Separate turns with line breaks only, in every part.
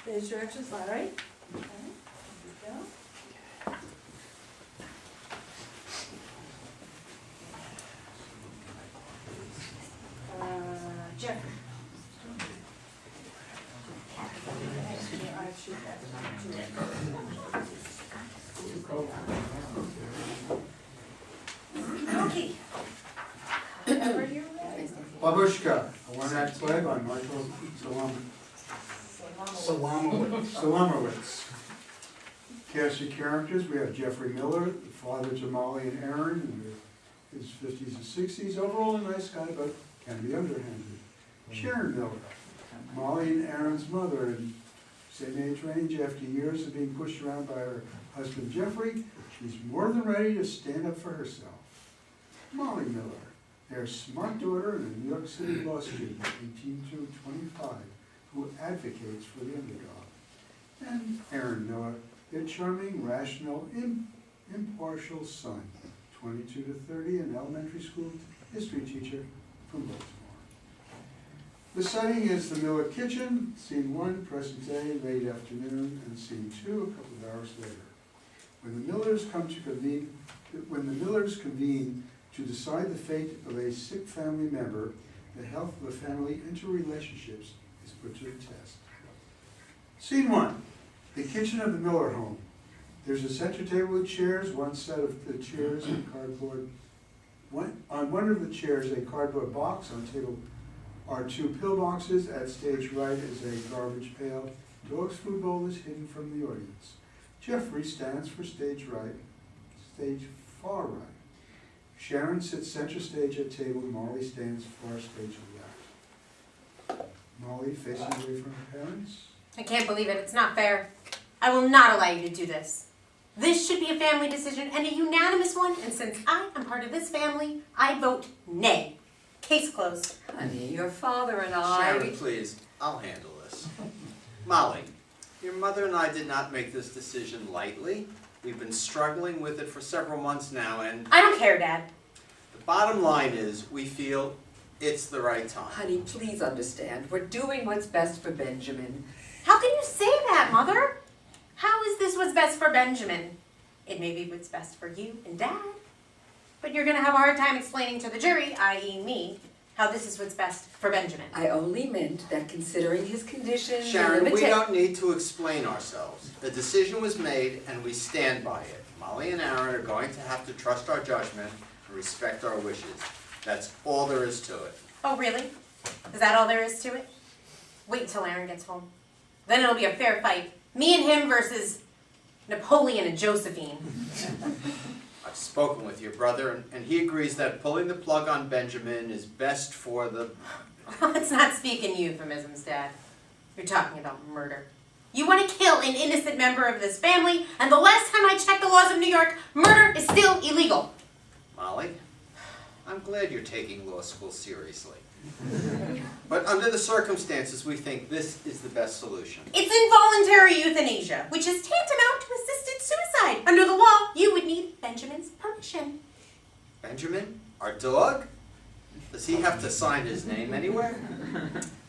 Stage directions, all right? Okay, here we go. Jeffrey. Okay. Whenever you're ready.
Bobushka, a one-act play by Michael Solomowitz. Cast of characters, we have Jeffrey Miller, the father to Molly and Aaron, in his 50s and 60s. Overall a nice guy, but can be underhanded. Sharon Miller, Molly and Aaron's mother, in same age range. After years of being pushed around by her husband Jeffrey, she's more than ready to stand up for herself. Molly Miller, their smart daughter and a New York City law student, 18 through 25, who advocates for the underdog. And Aaron Miller, their charming, rational, impartial son, 22 to 30, an elementary school history teacher from Baltimore. The setting is the Miller kitchen, scene 1, present day, late afternoon, and scene 2, a couple of hours later. When the Millers convene to decide the fate of a sick family member, the health of the family interrelationships is put to the test. Scene 1, the kitchen of the Miller home. There's a center table with chairs, one set of the chairs and cardboard. On one of the chairs, a cardboard box. On the table are 2 pillboxes. At stage right is a garbage pail. Dog's food bowl is hidden from the audience. Jeffrey stands for stage far right. Sharon sits center stage at table. Molly stands far stage left. Molly facing away from her parents.
I can't believe it. It's not fair. I will not allow you to do this. This should be a family decision and a unanimous one, and since I am part of this family, I vote nay. Case closed.
Honey, your father and I...
Sharon, please, I'll handle this. Molly, your mother and I did not make this decision lightly. We've been struggling with it for several months now, and
I don't care, Dad.
the bottom line is we feel it's the right time.
Honey, please understand. We're doing what's best for Benjamin.
How can you say that, Mother? How is this what's best for Benjamin? It may be what's best for you and Dad, but you're going to have a hard time explaining to the jury, i.e. me, how this is what's best for Benjamin.
I only meant that considering his condition...
Sharon, we don't need to explain ourselves. The decision was made and we stand by it. Molly and Aaron are going to have to trust our judgment and respect our wishes. That's all there is to it.
Oh, really? Is that all there is to it? Wait until Aaron gets home. Then it'll be a fair fight. Me and him versus Napoleon and Josephine.
I've spoken with your brother and he agrees that pulling the plug on Benjamin is best for the...
Let's not speak in euphemisms, Dad. You're talking about murder. You want to kill an innocent member of this family, and the last time I checked the laws of New York, murder is still illegal.
Molly, I'm glad you're taking law school seriously. But under the circumstances, we think this is the best solution.
It's involuntary euthanasia, which is tantamount to assisted suicide. Under the law, you would need Benjamin's permission.
Benjamin, our dog? Does he have to sign his name anywhere?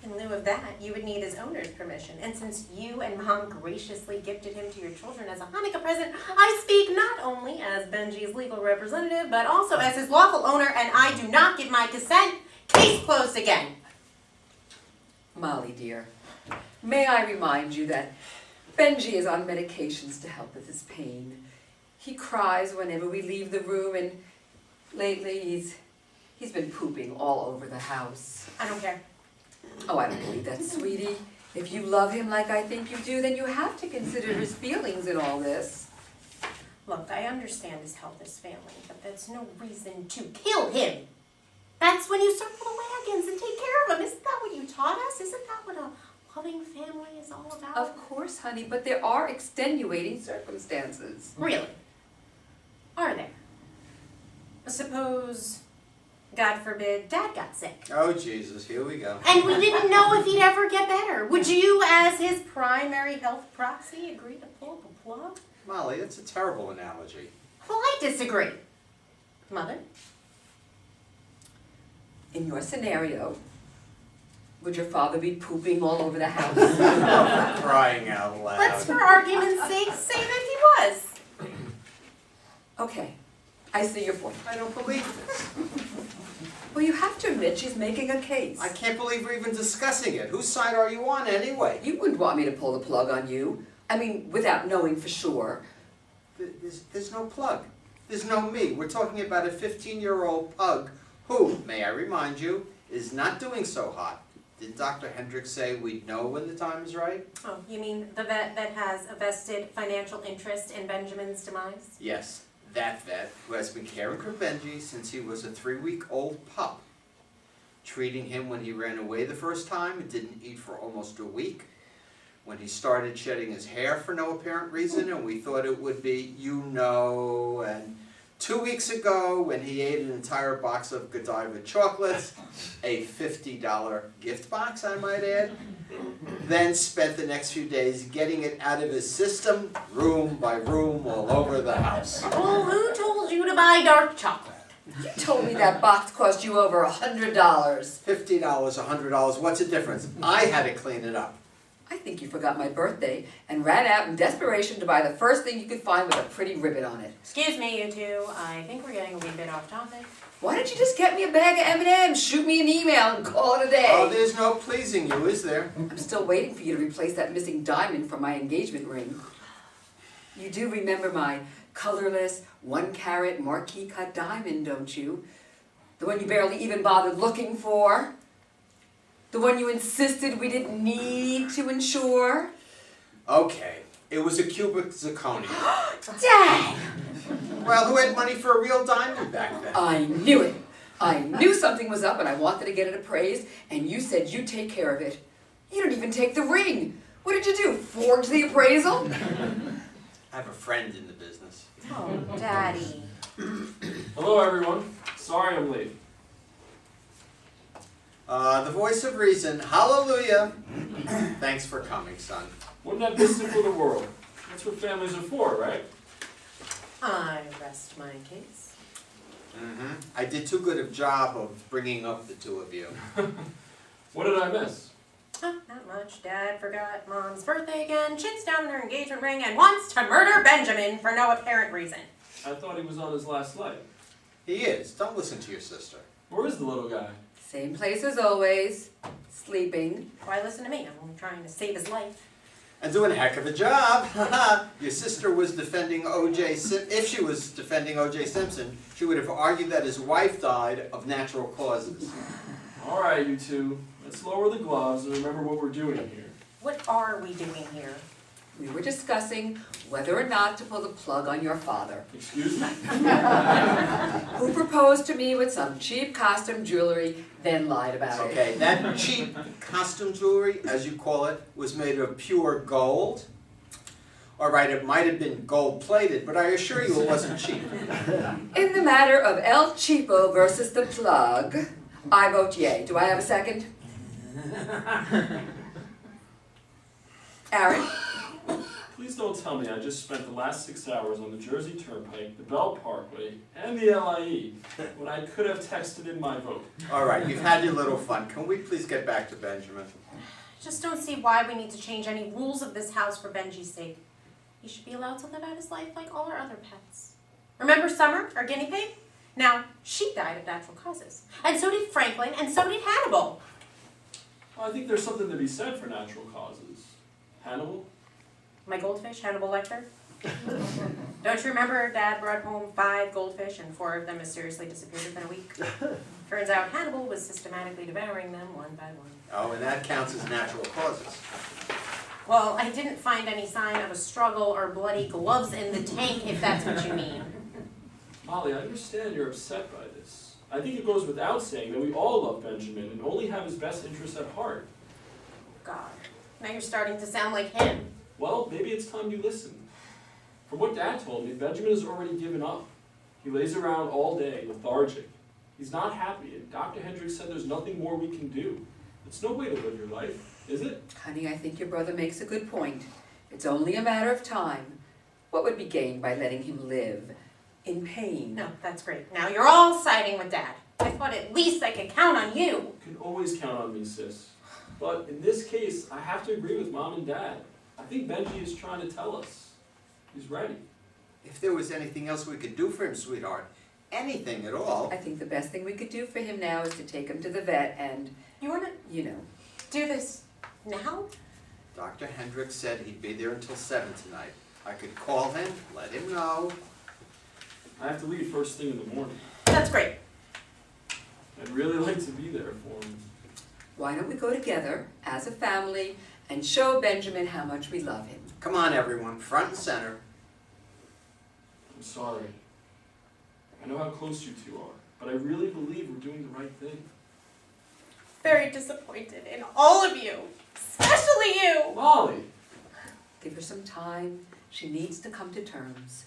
In lieu of that, you would need his owner's permission. And since you and Mom graciously gifted him to your children as a Hanukkah present, I speak not only as Benji's legal representative, but also as his lawful owner, and I do not give my consent. Case closed again.
Molly, dear, may I remind you that Benji is on medications to help with his pain. He cries whenever we leave the room, and lately he's been pooping all over the house.
I don't care.
Oh, I don't believe that, sweetie. If you love him like I think you do, then you have to consider his feelings in all this.
Look, I understand his health is failing, but that's no reason to kill him. That's when you circle the wagons and take care of him. Isn't that what you taught us? Isn't that what a loving family is all about?
Of course, honey, but there are extenuating circumstances.
Really? Are there? Suppose, God forbid, Dad got sick.
Oh, Jesus, here we go.
And we didn't know if he'd ever get better. Would you, as his primary health proxy, agree to pull the plug?
Molly, that's a terrible analogy.
Well, I disagree. Mother?
In your scenario, Would your father be pooping all over the house?
Oh, for crying out loud.
Let's, for argument's sake, say that he was.
Okay, I see your point.
I don't believe this.
Well, you have to admit she's making a case.
I can't believe we're even discussing it. Whose side are you on anyway?
You wouldn't want me to pull the plug on you. I mean, without knowing for sure.
There's no plug. There's no me. We're talking about a 15-year-old pug who, may I remind you, is not doing so hot. Did Dr. Hendricks say we'd know when the time is right?
Oh, you mean the vet that has a vested financial interest in Benjamin's demise?
Yes, that vet who has been caring for Benji since he was a 3-week-old pup. Treating him when he ran away the first time and didn't eat for almost a week. When he started shedding his hair for no apparent reason and we thought it would be, and 2 weeks ago when he ate an entire box of Godiva chocolates, a $50 gift box I might add, then spent the next few days getting it out of his system, room by room, all over the house.
Well, who told you to buy dark chocolate?
You told me that box cost you over $100.
$50, $100, what's the difference? I had to clean it up.
I think you forgot my birthday and ran out in desperation to buy the first thing you could find with a pretty ribbon on it.
Excuse me, you two. I think we're getting a wee bit off topic.
Why don't you just get me a bag of M&Ms, shoot me an email, and call it a day?
Oh, there's no pleasing you, is there?
I'm still waiting for you to replace that missing diamond from my engagement ring. You do remember my colorless, 1-carat marquee cut diamond, don't you? The one you barely even bothered looking for? The one you insisted we didn't need to insure?
Okay, it was a cubic zirconia.
Dang!
Well, who had money for a real diamond back then?
I knew it. I knew something was up and I wanted to get it appraised, and you said you'd take care of it. You didn't even take the ring. What did you do, forge the appraisal?
I have a friend in the business.
Oh, Daddy.
Hello, everyone. Sorry I'm late.
The voice of reason, hallelujah. Thanks for coming, son.
Wouldn't have missed it for the world. That's what families are for, right?
I rest my case.
I did too good a job of bringing up the two of you.
What did I miss?
Oh, not much. Dad forgot Mom's birthday again, chits down her engagement ring, and wants to murder Benjamin for no apparent reason.
I thought he was on his last leg.
He is. Don't listen to your sister.
Where is the little guy?
Same place as always, sleeping.
Why listen to me? I'm only trying to save his life.
And doing a heck of a job. Your sister was defending O.J. If she was defending O.J. Simpson, she would have argued that his wife died of natural causes.
All right, you two. Let's lower the gloves and remember what we're doing here.
What are we doing here?
We were discussing whether or not to pull the plug on your father,
Excuse me?
who proposed to me with some cheap costume jewelry, then lied about it.
Okay, that cheap costume jewelry, as you call it, was made of pure gold. All right, it might have been gold-plated, but I assure you it wasn't cheap.
In the matter of El Cheapo versus the plug, I vote yay. Do I have a second? Aaron?
Please don't tell me I just spent the last 6 hours on the Jersey Turnpike, the Bell Parkway, and the LIE when I could have texted in my vote.
All right, you've had your little fun. Can we please get back to Benjamin?
Just don't see why we need to change any rules of this house for Benji's sake. He should be allowed to live out his life like all our other pets. Remember Summer, our guinea pig? Now, she died of natural causes. And so did Franklin, and so did Hannibal.
Well, I think there's something to be said for natural causes. Hannibal?
My goldfish, Hannibal Lecter? Don't you remember Dad brought home 5 goldfish and 4 of them mysteriously disappeared within a week? Turns out Hannibal was systematically devouring them one by one.
Oh, and that counts as natural causes.
Well, I didn't find any sign of a struggle or bloody gloves in the tank, if that's what you mean.
Molly, I understand you're upset by this. I think it goes without saying that we all love Benjamin and only have his best interests at heart.
God, now you're starting to sound like him.
Well, maybe it's time you listen. From what Dad told me, Benjamin has already given up. He lays around all day, lethargic. He's not happy, and Dr. Hendricks said there's nothing more we can do. It's no way to live your life, is it?
Honey, I think your brother makes a good point. It's only a matter of time. What would be gained by letting him live in pain?
No, that's great. Now you're all siding with Dad. I thought at least I could count on you.
You can always count on me, sis. But in this case, I have to agree with Mom and Dad. I think Benji is trying to tell us he's ready.
If there was anything else we could do for him, sweetheart, anything at all.
I think the best thing we could do for him now is to take him to the vet and,
You wanna
you know.
do this now?
Dr. Hendricks said he'd be there until 7 tonight. I could call him, let him know.
I have to leave first thing in the morning.
That's great.
I'd really like to be there for him.
Why don't we go together as a family and show Benjamin how much we love him?
Come on, everyone, front and center.
I'm sorry. I know how close you two are, but I really believe we're doing the right thing.
Very disappointed in all of you, especially you.
Molly!
Give her some time. She needs to come to terms.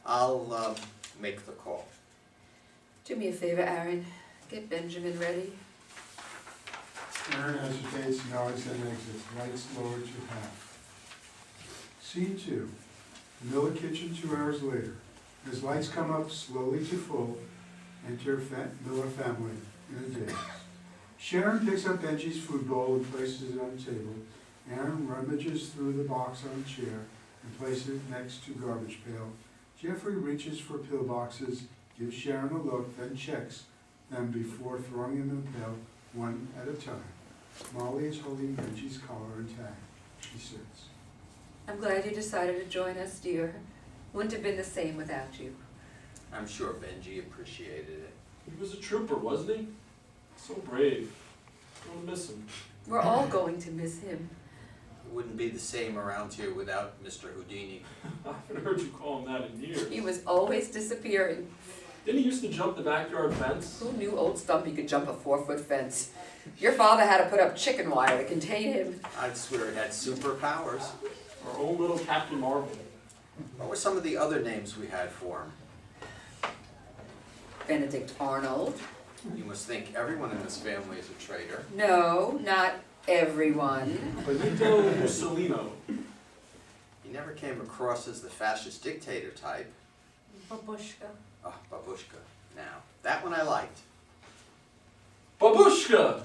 I'll make the call.
Do me a favor, Aaron. Get Benjamin ready.
Aaron hesitates, nods, and exits. Lights lowered to half. Scene 2. Miller kitchen 2 hours later. As lights come up slowly to full, enter Miller family in a daze. Sharon picks up Benji's food bowl and places it on the table. Aaron rummages through the box on a chair and places it next to garbage pail. Jeffrey reaches for pillboxes, gives Sharon a look, then checks them before throwing them in the pail one at a time. Molly is holding Benji's collar intact. She sits.
I'm glad you decided to join us, dear. Wouldn't have been the same without you.
I'm sure Benji appreciated it.
He was a trooper, wasn't he? So brave. I'm gonna miss him.
We're all going to miss him.
It wouldn't be the same around here without Mr. Houdini.
I haven't heard you call him that in years.
He was always disappearing.
Didn't he used to jump the backyard fence?
Who knew old Stumpy could jump a 4-foot fence? Your father had to put up chicken wire to contain him.
I'd swear it had superpowers.
Our own little Captain Marvel.
What were some of the other names we had for him?
Benedict Arnold.
You must think everyone in this family is a traitor.
No, not everyone.
Benito Mussolino.
He never came across as the fascist dictator type.
Bobushka.
Oh, Bobushka. Now, that one I liked.
Bobushka!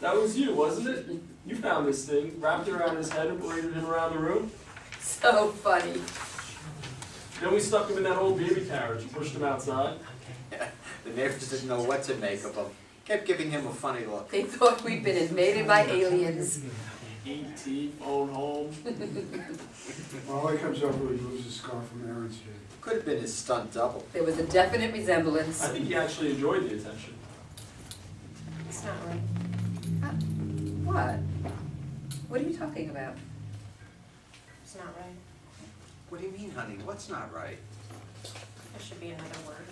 That was you, wasn't it? You found this thing, wrapped it around his head and paraded him around the room.
So funny.
Then we stuck him in that old baby carriage and pushed him outside.
The neighbors didn't know what to make of him. Kept giving him a funny look.
They thought we'd been invaded by aliens.
E.T. phone home.
Molly comes over and removes the scarf from Aaron's head.
Could have been his stunt double.
There was a definite resemblance.
I think he actually enjoyed the attention.
It's not right.
What? What are you talking about?
It's not right.
What do you mean, honey? What's not right?
There should be another word.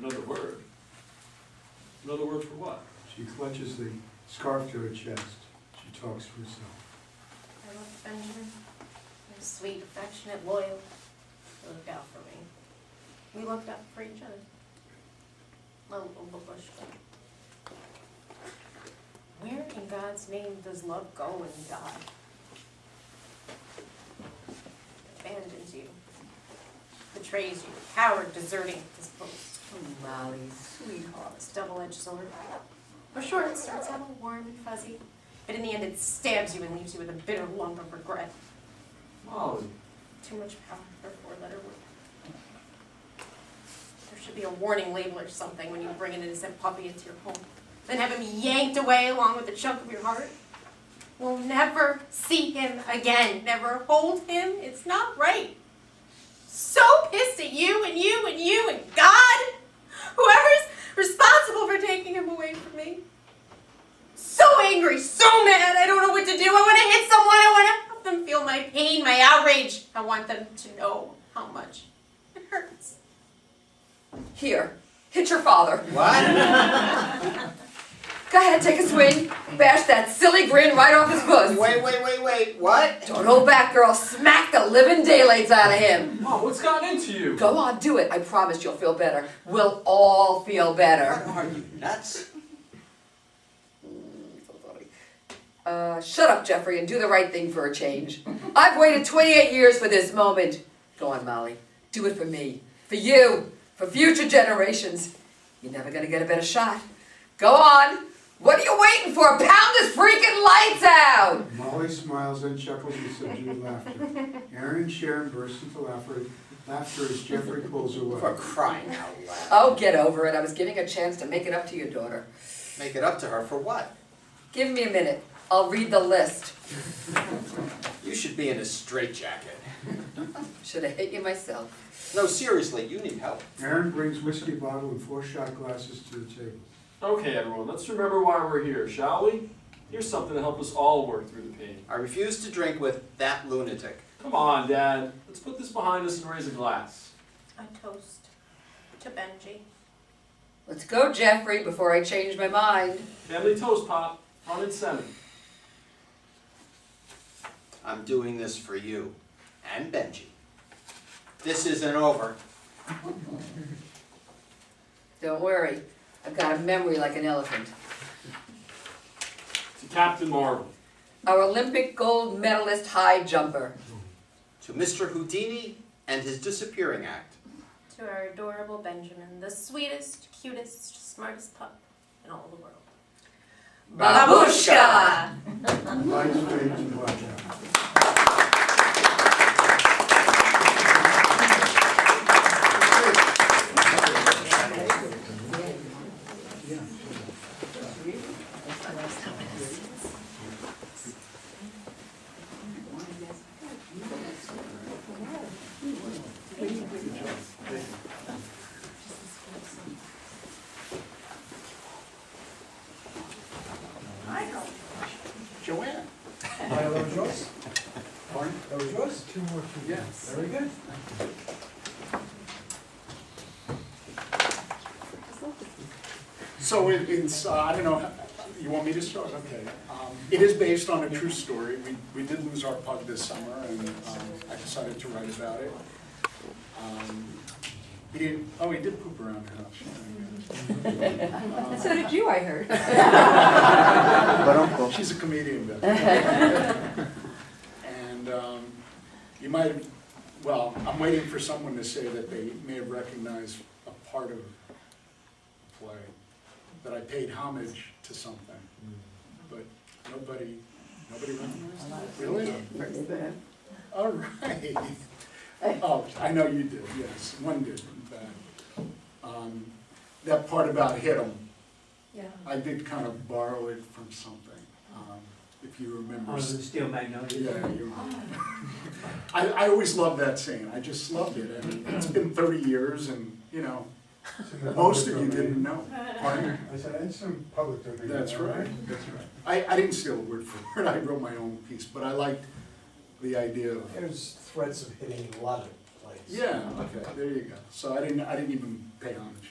Another word. Another word for what?
She clutches the scarf to her chest. She talks to herself.
I love Benjamin. He was sweet, affectionate, loyal. He looked out for me. We looked out for each other. My little Bobushka. Where in God's name does love go when you die? Abandons you. Betrays you. Coward, deserting his post.
Oh, Molly, sweetheart.
It's a double-edged sword. For sure, it starts out all warm and fuzzy, but in the end it stabs you and leaves you with a bitter lump of regret.
Molly.
Too much power for a four-letter word. There should be a warning label or something when you bring an innocent puppy into your home. Then have him yanked away along with a chunk of your heart. We'll never see him again. Never hold him. It's not right. So pissed at you and you and you and God. Whoever's responsible for taking him away from me. So angry, so mad, I don't know what to do. I want to hit someone. I want to help them feel my pain, my outrage. I want them to know how much it hurts.
Here, hit your father.
What?
Go ahead, take a swing. Bash that silly grin right off his buzz.
Wait. What?
Don't hold back, girl. Smack the living daylights out of him.
Mom, what's gotten into you?
Go on, do it. I promise you'll feel better. We'll all feel better.
Are you nuts?
So funny. Shut up, Jeffrey, and do the right thing for a change. I've waited 28 years for this moment. Go on, Molly. Do it for me, for you, for future generations. You're never gonna get a better shot. Go on. What are you waiting for? Pound this freaking lights out!
Molly smiles and chuckles with subdued laughter. Aaron and Sharon burst into laughter as Jeffrey pulls away.
For crying out loud.
Oh, get over it. I was giving a chance to make it up to your daughter.
Make it up to her for what?
Give me a minute. I'll read the list.
You should be in a straitjacket.
Should have hit you myself.
No, seriously, you need help.
Aaron brings whiskey bottle and 4 shot glasses to the table.
Okay, everyone, let's remember why we're here, shall we? Here's something to help us all work through the pain.
I refuse to drink with that lunatic.
Come on, Dad. Let's put this behind us and raise a glass.
A toast to Benji.
Let's go, Jeffrey, before I change my mind.
Family toast, Pop. On in 7.
I'm doing this for you and Benji. This isn't over.
Don't worry. I've got a memory like an elephant.
To Captain Marvel.
Our Olympic gold medalist high jumper.
To Mr. Houdini and his disappearing act.
To our adorable Benjamin, the sweetest, cutest, smartest pup in all the world.
Bobushka!
Lights fade to blackout.
Joanne.
That was yours?
Pardon?
That was yours?
2 more.
Yes. Very good.
So it's, I don't know, you want me to start? Okay. It is based on a true story. We did lose our pug this summer, and I decided to write about it. He did poop around the house.
So did you, I heard.
She's a comedian, Beth. And you might have, well, I'm waiting for someone to say that they may have recognized a part of the play, that I paid homage to something, but nobody recognized it. Really? All right. Oh, I know you did, yes, one did, in fact. That part about hit 'em,
Yeah.
I did kind of borrow it from something, if you remember.
Oh, the Steel Magnolia.
Yeah, you I always loved that scene, I just loved it, and it's been 30 years, and, you know, most of you didn't know. Pardon?
I said, it's some public domain.
That's right, that's right. I didn't steal a word for it, I wrote my own piece, but I liked the idea of,
There's threats of hitting a lot of places.
yeah, okay, there you go. So I didn't even pay homage to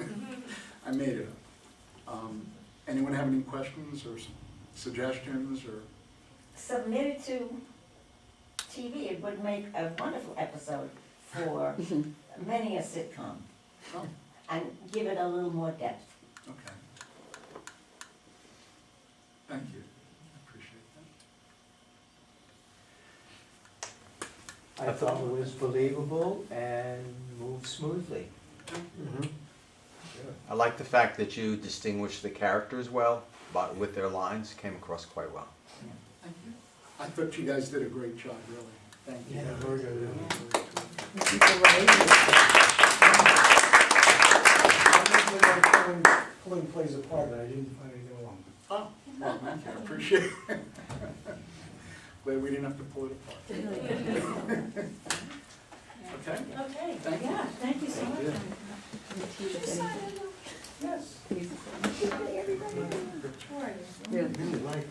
it. I made it up. Anyone have any questions or suggestions or?
Submitted to TV, it would make a wonderful episode for many a sitcom,
Oh,
and give it a little more depth.
okay. Thank you, I appreciate that.
I thought it was believable and moved smoothly.
I like the fact that you distinguished the characters well, but with their lines, came across quite well.
Thank you. I thought you guys did a great job, really. Thank you.
Yeah, very good. Pulling plays apart, but I didn't find anything wrong.
Oh, well, thank you, I appreciate it. Glad we didn't have to pull it apart. Okay?
Okay,
Thank you.
yeah, thank you so much.
Yes.
Everybody.
Really like